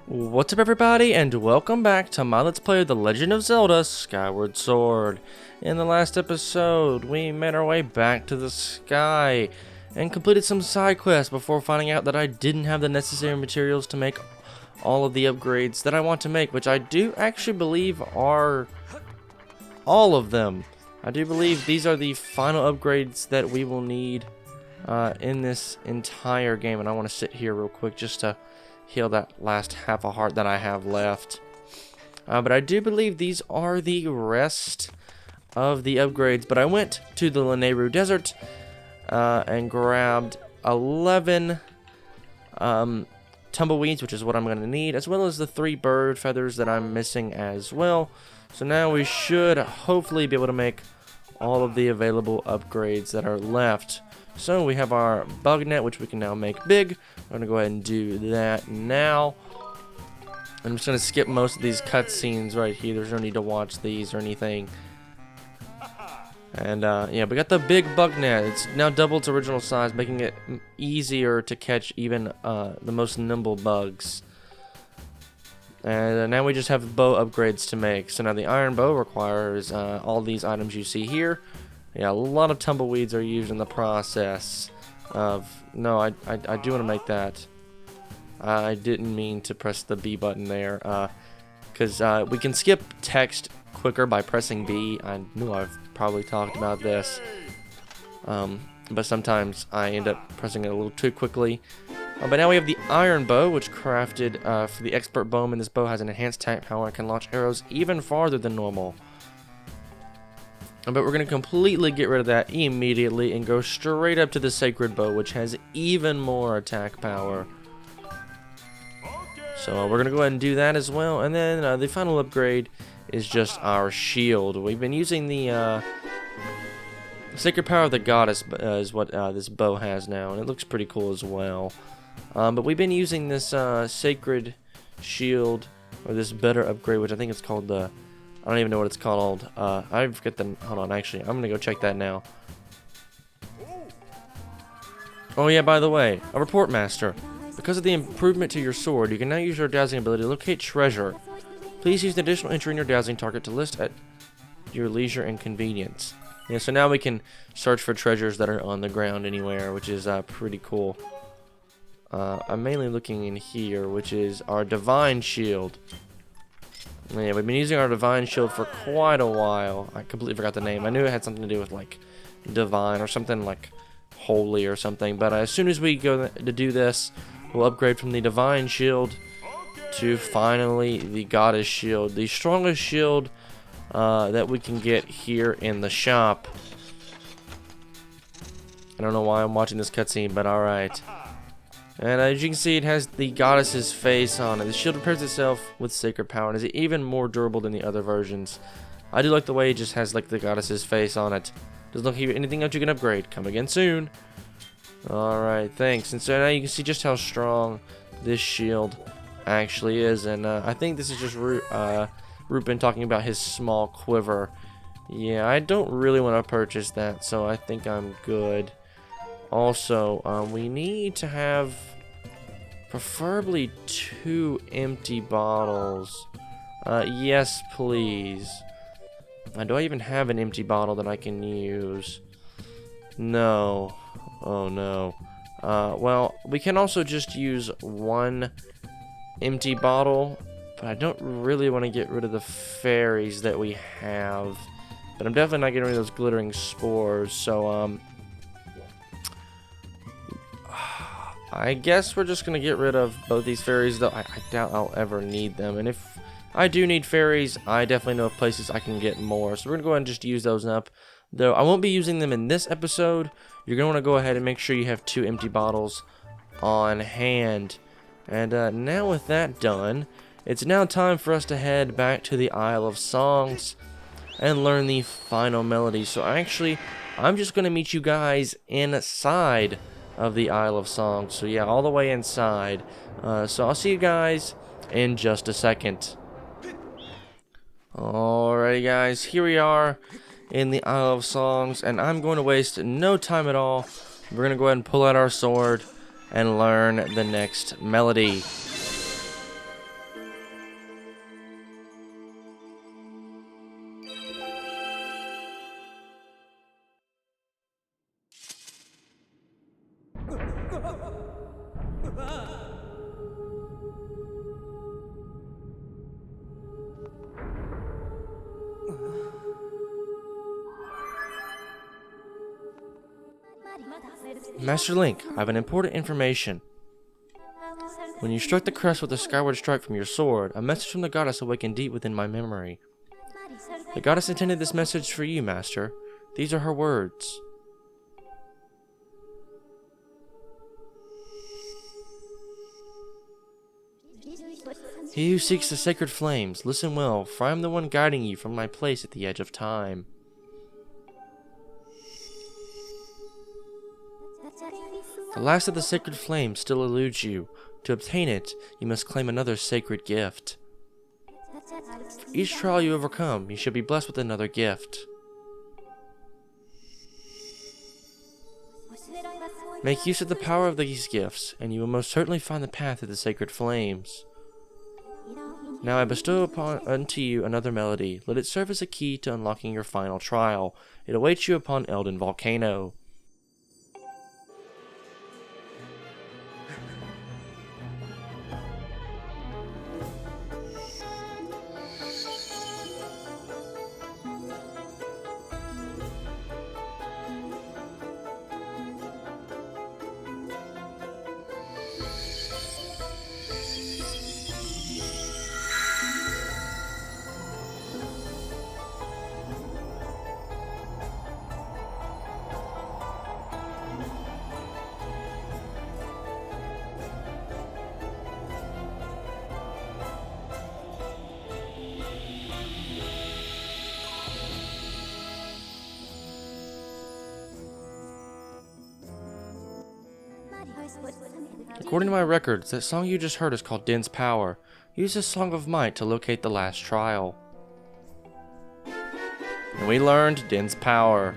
What's up everybody, and welcome back to my Let's Play of The Legend of Zelda Skyward Sword. In the last episode, we made our way back to the sky and completed some side quests before finding out that I didn't have the necessary materials to make all of the upgrades that I want to make, which I do actually believe are all of them. I do believe these are the final upgrades that we will need in this entire game, and I want to sit here real quick just to heal that last half a heart that I have left. But I do believe these are the rest of the upgrades. But I went to the Lanayru Desert and grabbed 11 tumbleweeds, which is what I'm going to need, as well as the 3 bird feathers that I'm missing as well. So now we should hopefully be able to make all of the available upgrades that are left. So we have our bug net, which we can now make big. I'm going to go ahead and do that now. I'm just going to skip most of these cutscenes right here. There's no need to watch these or anything. And yeah, we got the big bug net. It's now double its original size, making it easier to catch even the most nimble bugs. And now we just have bow upgrades to make. So now the iron bow requires all these items you see here. Yeah, a lot of tumbleweeds are used in the process of... No, I do want to make that. I didn't mean to press the B button there. Because we can skip text quicker by pressing B. I knew I've probably talked about this. But sometimes I end up pressing it a little too quickly. But now we have the iron bow, which crafted for the expert bowman. This bow has an enhanced attack power and can launch arrows even farther than normal. But we're going to completely get rid of that immediately and go straight up to the sacred bow, which has even more attack power. So we're going to go ahead and do that as well. And then the final upgrade is just our shield. We've been using the sacred power of the goddess is what this bow has now, and it looks pretty cool as well. But we've been using this sacred shield, or this better upgrade, which I think it's called the... I don't even know what it's called. I forget the... Hold on, actually. I'm going to go check that now. Oh, yeah, by the way. A report master. Because of the improvement to your sword, you can now use your dowsing ability to locate treasure. Please use the additional entry in your dowsing target to list at your leisure and convenience. Yeah, so now we can search for treasures that are on the ground anywhere, which is pretty cool. I'm mainly looking in here, which is our divine shield. Yeah, we've been using our divine shield for quite a while. I completely forgot the name. I knew it had something to do with like divine or something like holy or something. But as soon as we go to do this, we'll upgrade from the divine shield to finally the goddess shield, the strongest shield that we can get here in the shop. I don't know why I'm watching this cutscene, but alright. And as you can see, it has the goddess's face on it. The shield repairs itself with sacred power and is even more durable than the other versions. I do like the way it just has like the goddess's face on it. Doesn't look like anything else you can upgrade. Come again soon. Alright, thanks. And so now you can see just how strong this shield actually is. And I think this is just Rupin talking about his small quiver. Yeah, I don't really want to purchase that, so I think I'm good. Also, we need to have preferably 2 empty bottles. Yes, please. Do I even have an empty bottle that I can use? No. Oh, no. Well, we can also just use 1 empty bottle, but I don't really want to get rid of the fairies that we have. But I'm definitely not getting rid of those glittering spores, so, I guess we're just going to get rid of both these fairies, though I doubt I'll ever need them. And if I do need fairies, I definitely know of places I can get more. So we're going to go ahead and just use those up. Though I won't be using them in this episode, you're going to want to go ahead and make sure you have 2 empty bottles on hand. And now with that done, it's now time for us to head back to the Isle of Songs and learn the final melody. So actually, I'm just going to meet you guys inside of the Isle of Songs. So yeah, all the way inside. So I'll see you guys in just a second. Alrighty guys, here we are in the Isle of Songs, and I'm going to waste no time at all. We're going to go ahead and pull out our sword and learn the next melody. Master Link, I have an important information. When you struck the crest with a skyward strike from your sword, a message from the goddess awakened deep within my memory. The goddess intended this message for you, Master. These are her words. He who seeks the sacred flames, listen well, for I am the one guiding you from my place at the edge of time. The last of the sacred flames still eludes you. To obtain it, you must claim another sacred gift. For each trial you overcome, you should be blessed with another gift. Make use of the power of these gifts, and you will most certainly find the path to the sacred flames. Now I bestow unto you another melody. Let it serve as a key to unlocking your final trial. It awaits you upon Elden Volcano. According to my records, that song you just heard is called Din's Power. Use this Song of Might to locate the last trial. And we learned Din's Power.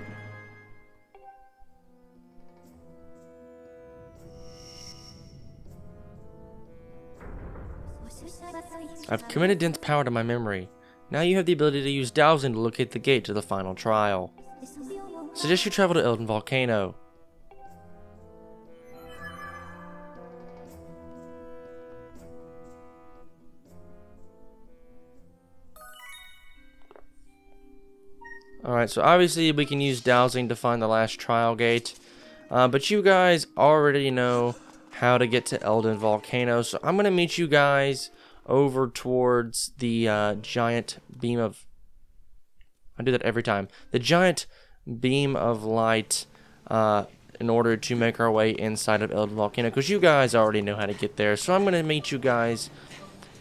I've committed Din's Power to my memory. Now you have the ability to use dowsing to locate the gate to the final trial. Suggest you travel to Elden Volcano. Alright, so obviously we can use dowsing to find the last trial gate. But you guys already know how to get to Elden Volcano. So I'm going to meet you guys over towards the giant beam of... I do that every time. The giant beam of light in order to make our way inside of Elden Volcano. Because you guys already know how to get there. So I'm going to meet you guys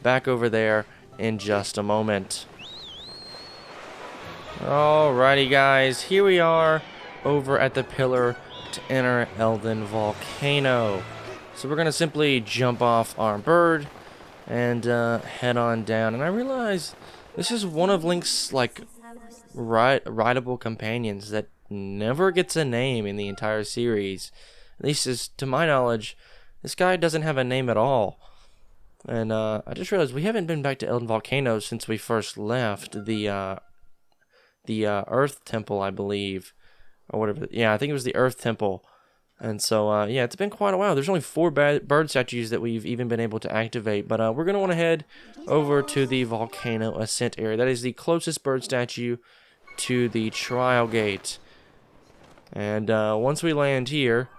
back over there in just a moment. Alrighty guys, here we are over at the pillar to enter Elden Volcano. So we're going to simply jump off our bird and head on down. And I realize this is one of Link's like rideable companions that never gets a name in the entire series. At least as to my knowledge, this guy doesn't have a name at all. And I just realized we haven't been back to Elden Volcano since we first left the Earth Temple, I believe, or whatever. Yeah, I think it was the Earth Temple. And so, yeah, it's been quite a while. There's only 4 bird statues that we've even been able to activate. But we're going to want to head over to the Volcano Ascent area. That is the closest bird statue to the trial gate. And once we land here,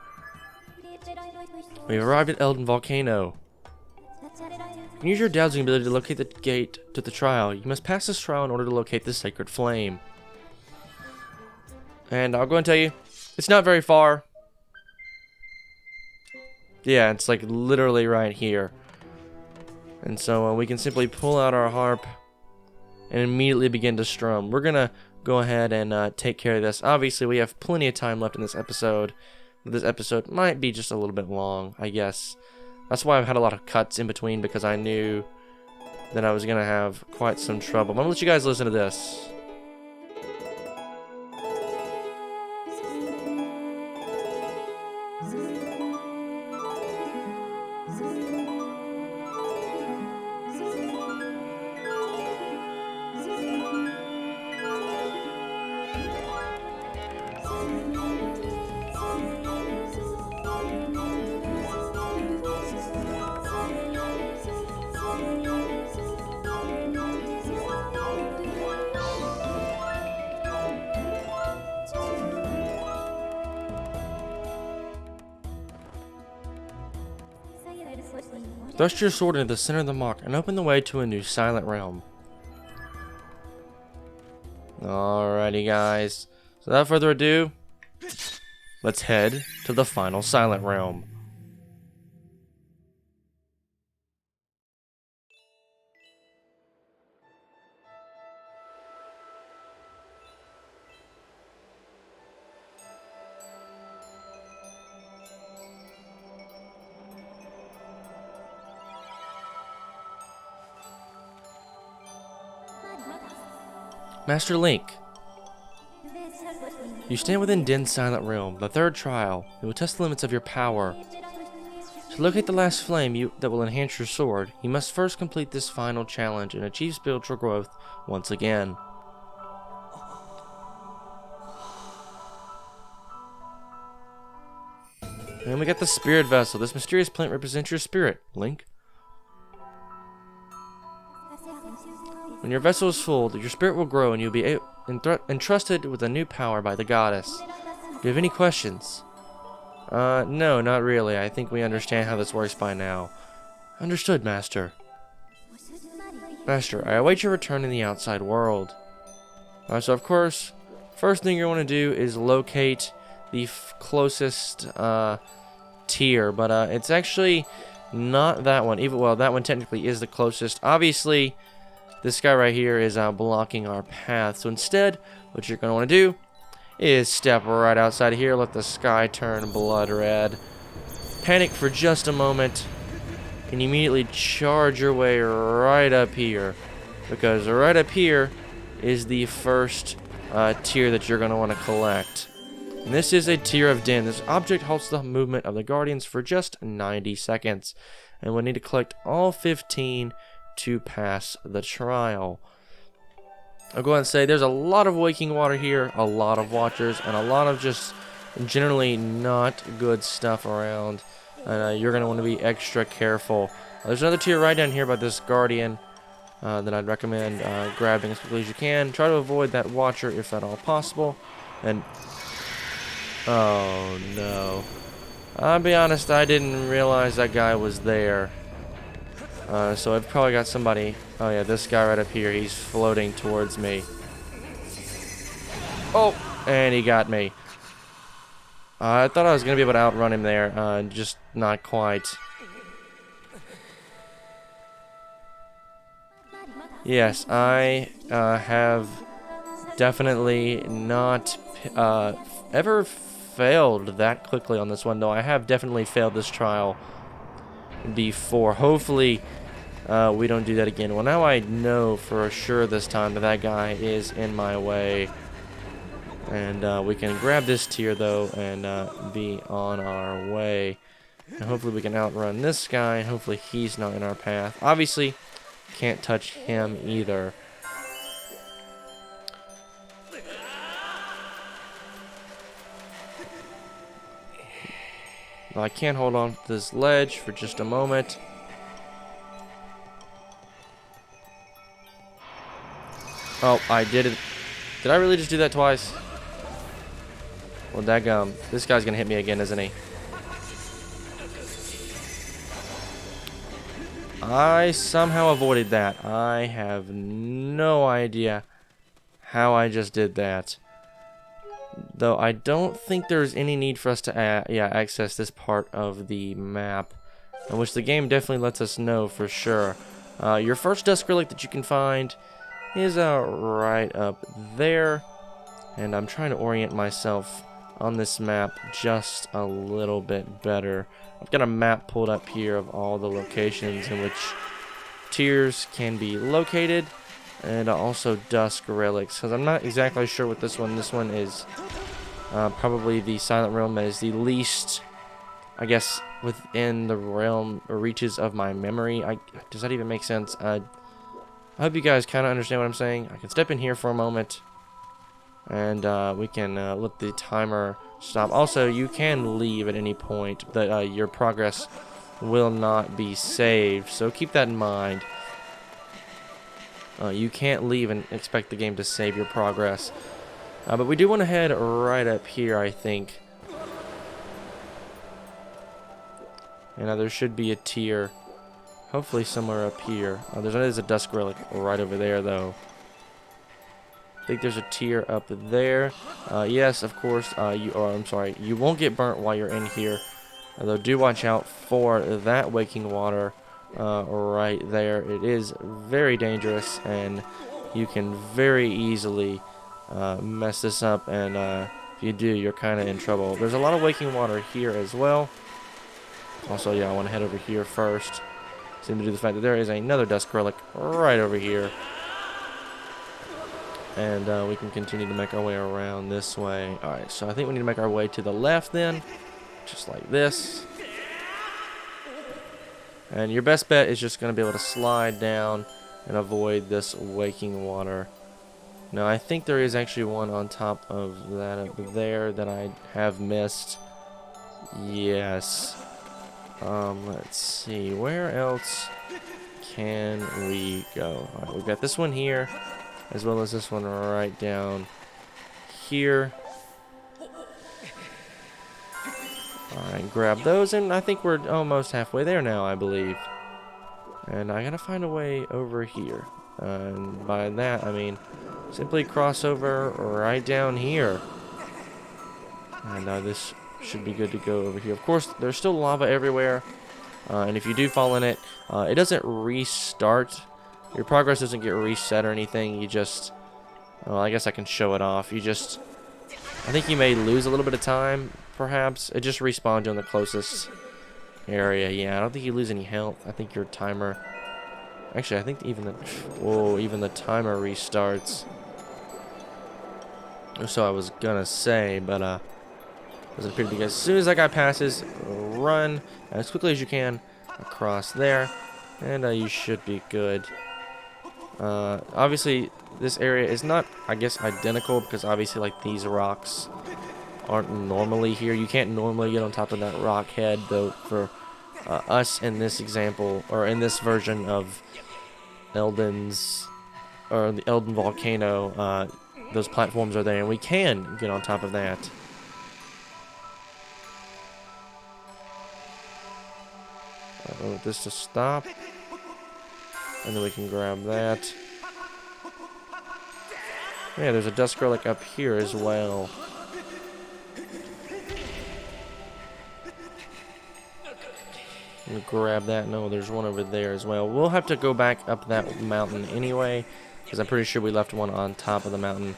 we've arrived at Elden Volcano. You can use your dowsing ability to locate the gate to the trial. You must pass this trial in order to locate the sacred flame. And I'll go and tell you, it's not very far. Yeah, it's like literally right here. And so we can simply pull out our harp and immediately begin to strum. We're going to go ahead and take care of this. Obviously, we have plenty of time left in this episode. This episode might be just a little bit long, I guess. That's why I've had a lot of cuts in between, because I knew that I was going to have quite some trouble. I'm going to let you guys listen to this. Thrust your sword into the center of the mark and open the way to a new silent realm. Alrighty, guys. So without further ado, let's head to the final silent realm. Master Link, you stand within Din's silent realm, the third trial. It will test the limits of your power. To locate the last flame that will enhance your sword, you must first complete this final challenge and achieve spiritual growth once again. And we got the spirit vessel. This mysterious plant represents your spirit, Link. When your vessel is full, your spirit will grow and you'll be entrusted with a new power by the goddess. Do you have any questions? No, not really. I think we understand how this works by now. Understood, Master. Master, I await your return in the outside world. So of course, first thing you want to do is locate the closest tier, but it's actually not that one. Well, that one technically is the closest. Obviously, this guy right here is blocking our path. So instead, what you're going to want to do is step right outside of here, let the sky turn blood red, panic for just a moment, and immediately charge your way right up here. Because right up here is the first tier that you're going to want to collect. And this is a tier of Din. This object halts the movement of the Guardians for just 90 seconds. And we'll need to collect all 15 to pass the trial. I'll go ahead and say there's a lot of waking water here, a lot of watchers, and a lot of just generally not good stuff around. And you're going to want to be extra careful. There's another tier right down here by this Guardian that I'd recommend grabbing as quickly as you can. Try to avoid that watcher if at all possible. And oh no. I'll be honest, I didn't realize that guy was there. So I've probably got somebody. Oh yeah, this guy right up here. He's floating towards me. Oh, and he got me. I thought I was gonna be able to outrun him there. Just not quite. Yes, I have definitely not ever failed that quickly on this one, though. I have definitely failed this trial before. Hopefully we don't do that again. Well, now I know for sure this time that that guy is in my way, and we can grab this tier though and be on our way, and hopefully we can outrun this guy, and hopefully he's not in our path. Obviously can't touch him either. I can't hold on to this ledge for just a moment. Oh, I did it. Did I really just do that twice? Well, daggum. This guy's gonna hit me again, isn't he? I somehow avoided that. I have no idea how I just did that. Though I don't think there's any need for us to access this part of the map, which the game definitely lets us know for sure. Your first dusk relic that you can find is right up there, and I'm trying to orient myself on this map just a little bit better. I've got a map pulled up here of all the locations in which tiers can be located, and also dusk relics, because I'm not exactly sure what this one is. Probably the silent realm that is the least, I guess, within the realm or reaches of my memory. Does that even make sense? I hope you guys kind of understand what I'm saying. I can step in here for a moment, and we can let the timer stop. Also, you can leave at any point, but your progress will not be saved, so keep that in mind. You can't leave and expect the game to save your progress. But we do want to head right up here, I think. And there should be a tier Hopefully somewhere up here. There's a dusk relic right over there, though. I think there's a tier up there. Yes, of course. I'm sorry. You won't get burnt while you're in here. Although do watch out for that waking water right there. It is very dangerous, and you can very easily mess this up. And if you do, you're kind of in trouble. There's a lot of waking water here as well. Also, yeah, I want to head over here first. Seem to do the fact that there is another dusk relic right over here. And we can continue to make our way around this way. Alright, so I think we need to make our way to the left then. Just like this. And your best bet is just going to be able to slide down and avoid this waking water. Now, I think there is actually one on top of that up there that I have missed. Yes. Let's see. Where else can we go? Alright, we've got this one here, as well as this one right down here. Alright, grab those, and I think we're almost halfway there now, I believe. And I gotta find a way over here. And by that, I mean simply cross over right down here. And this should be good to go over here. Of course, there's still lava everywhere. And if you do fall in it, it doesn't restart. Your progress doesn't get reset or anything. You just... Well, I guess I can show it off. You just... I think you may lose a little bit of time, perhaps. It just respawns you in the closest area. Yeah, I don't think you lose any health. I think your timer... Actually, I think even the... Whoa, even the timer restarts. So I was gonna say, but doesn't appear to be good. As soon as that guy passes, run as quickly as you can across there, and you should be good. Obviously, this area is not, I guess, identical, because obviously, like, these rocks aren't normally here. You can't normally get on top of that rock head, though, for us in this example, or in this version of Elden's, or the Elden Volcano, those platforms are there, and we can get on top of that. I want this to stop, and then we can grab that. Yeah, there's a dusk relic up here as well. Let me grab that. No, there's one over there as well. We'll have to go back up that mountain anyway, because I'm pretty sure we left one on top of the mountain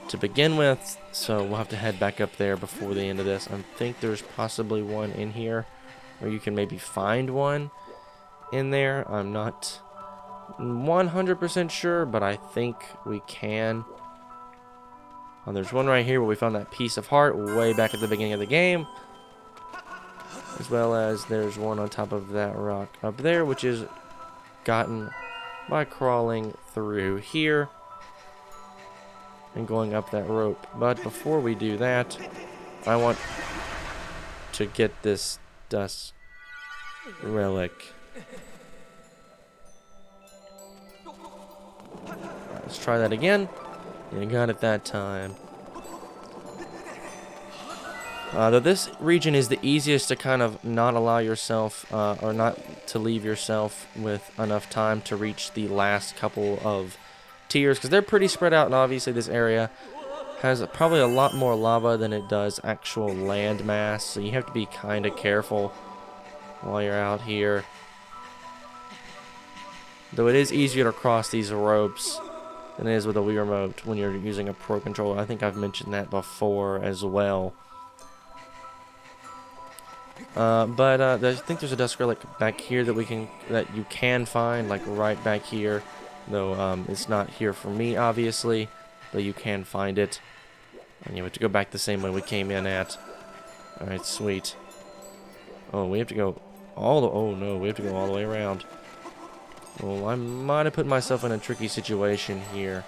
to begin with, so we'll have to head back up there before the end of this. I think there's possibly one in here, or you can maybe find one in there. I'm not 100% sure, but I think we can. Oh, there's one right here where we found that piece of heart way back at the beginning of the game. As well as there's one on top of that rock up there, which is gotten by crawling through here and going up that rope. But before we do that, I want to get this dust relic. Right, let's try that again. You got it that time. Though this region is the easiest to kind of not allow yourself, or not to leave yourself with enough time to reach the last couple of tiers, because they're pretty spread out, and obviously this area has probably a lot more lava than it does actual land mass, so you have to be kind of careful while you're out here. Though it is easier to cross these ropes than it is with a Wii Remote when you're using a Pro Controller. I think I've mentioned that before as well. I think there's a dusk relic back here that you can find, like right back here. Though it's not here for me, obviously, but you can find it. And you have to go back the same way we came in at. All right, sweet. Oh, we have to go all the. Oh no, we have to go all the way around. Well, I might have put myself in a tricky situation here.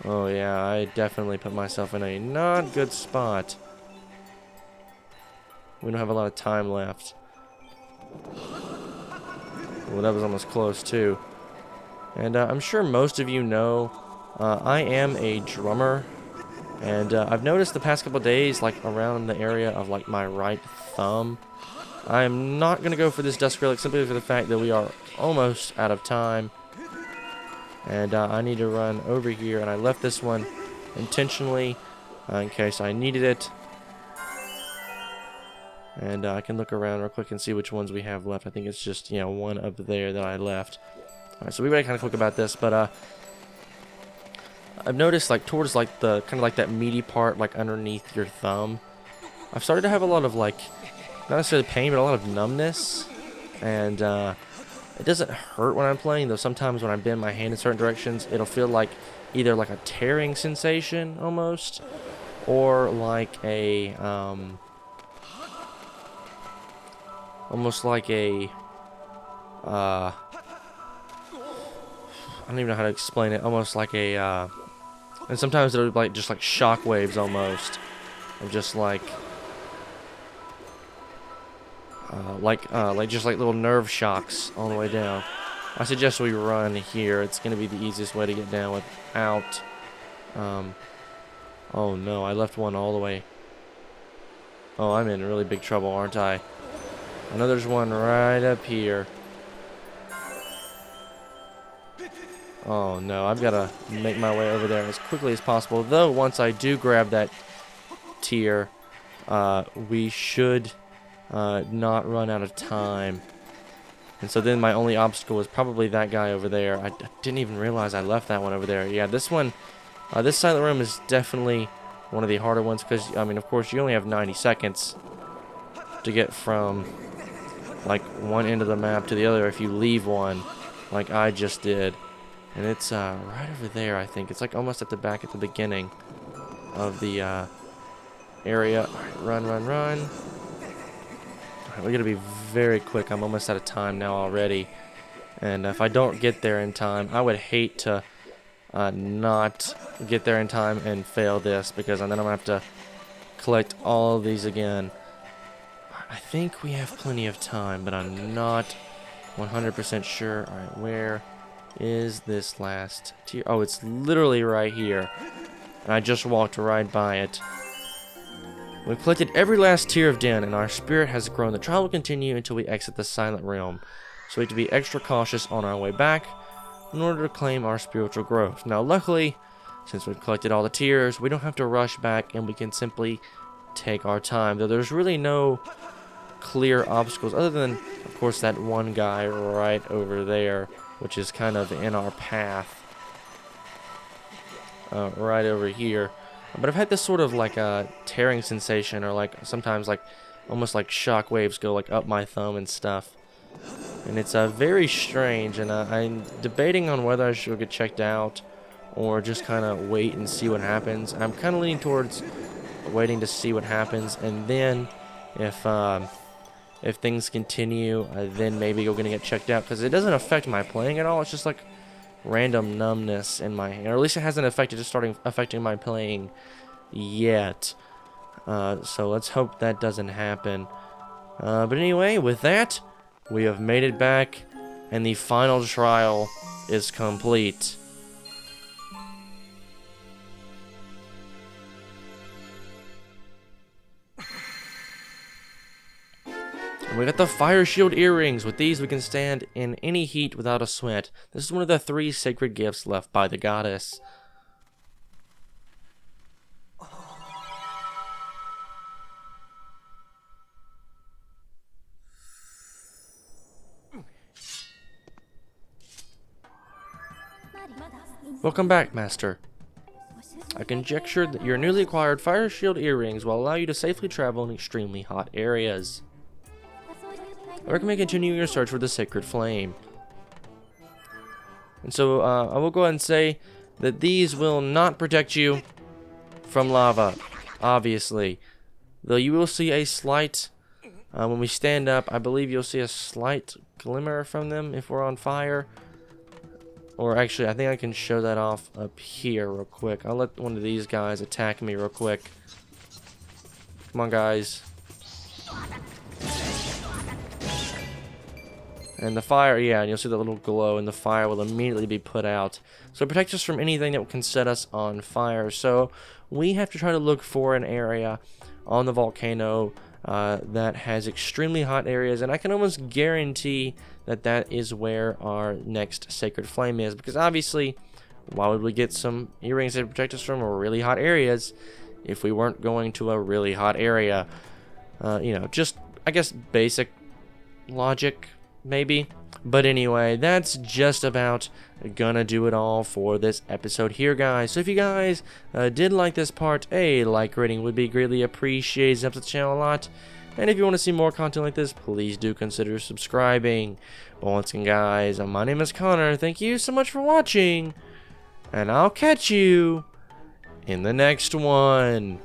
Oh yeah, I definitely put myself in a not good spot. We don't have a lot of time left. Well, that was almost close too. And I'm sure most of you know, I am a drummer. And I've noticed the past couple days, like around the area of like my right thumb, I am not going to go for this Dusk Relic simply for the fact that we are almost out of time. And I need to run over here, and I left this one intentionally in case I needed it. And I can look around real quick and see which ones we have left. I think it's just, you know, one up there that I left. Alright, so we better kind of quick about this, but I've noticed, like, towards, like, the, kind of like that meaty part, like, underneath your thumb, I've started to have a lot of, like, not necessarily pain, but a lot of numbness. And it doesn't hurt when I'm playing, though sometimes when I bend my hand in certain directions, it'll feel like either like a tearing sensation, almost, or like a, almost like a, I don't even know how to explain it, almost like a, and sometimes it'll be like, just like shock waves almost, of just like, just like little nerve shocks all the way down. I suggest we run here. It's going to be the easiest way to get down without, oh no, I left one all the way. Oh, I'm in really big trouble, aren't I? I know there's one right up here. Oh no, I've got to make my way over there as quickly as possible. Though, once I do grab that tier, we should not run out of time. And so then my only obstacle is probably that guy over there. I didn't even realize I left that one over there. Yeah, this one, this silent room is definitely one of the harder ones because, I mean, of course, you only have 90 seconds to get from, like, one end of the map to the other if you leave one, like I just did. And it's right over there, I think. It's like almost at the back at the beginning of the area. All right, run, run, run. All right, we're going to be very quick. I'm almost out of time now already. And if I don't get there in time, I would hate to not get there in time and fail this, because then I'm going to have to collect all of these again. I think we have plenty of time, but I'm not 100% sure. All right, where is this last tier? Oh, it's literally right here. And I just walked right by it. We've collected every last tier of Den, and our spirit has grown. The trial will continue until we exit the Silent Realm. So we have to be extra cautious on our way back in order to claim our spiritual growth. Now, luckily, since we've collected all the tiers, we don't have to rush back, and we can simply take our time. Though there's really no clear obstacles other than, of course, that one guy right over there, which is kind of in our path. Right over here. But I've had this sort of like a tearing sensation, or like sometimes like almost like shock waves go like up my thumb and stuff. And it's very strange, and I'm debating on whether I should get checked out or just kind of wait and see what happens. I'm kind of leaning towards waiting to see what happens, and then if things continue, then maybe you're gonna get checked out, because it doesn't affect my playing at all. It's just like random numbness in my hand, or at least it hasn't affecting my playing yet. So let's hope that doesn't happen. But anyway, with that, we have made it back, and the final trial is complete. We got the fire shield earrings. With these, we can stand in any heat without a sweat. This is one of the 3 sacred gifts left by the goddess. Welcome back, Master. I conjecture that your newly acquired fire shield earrings will allow you to safely travel in extremely hot areas. I recommend continuing your search for the sacred flame. And so I will go ahead and say that these will not protect you from lava, obviously. Though you will see a slight, when we stand up, I believe you'll see a slight glimmer from them if we're on fire. Or actually, I think I can show that off up here real quick. I'll let one of these guys attack me real quick. Come on, guys. And the fire, yeah, and you'll see the little glow, and the fire will immediately be put out. So it protects us from anything that can set us on fire. So we have to try to look for an area on the volcano that has extremely hot areas, and I can almost guarantee that that is where our next sacred flame is, because obviously, why would we get some earrings that protect us from really hot areas if we weren't going to a really hot area? You know, just, I guess, basic logic, maybe. But anyway, that's just about gonna do it all for this episode here, guys. So if you guys did like this part, a like rating would be greatly appreciated. It helps the channel a lot. And if you want to see more content like this, please do consider subscribing. But once again, guys, my name is Connor. Thank you so much for watching, and I'll catch you in the next one.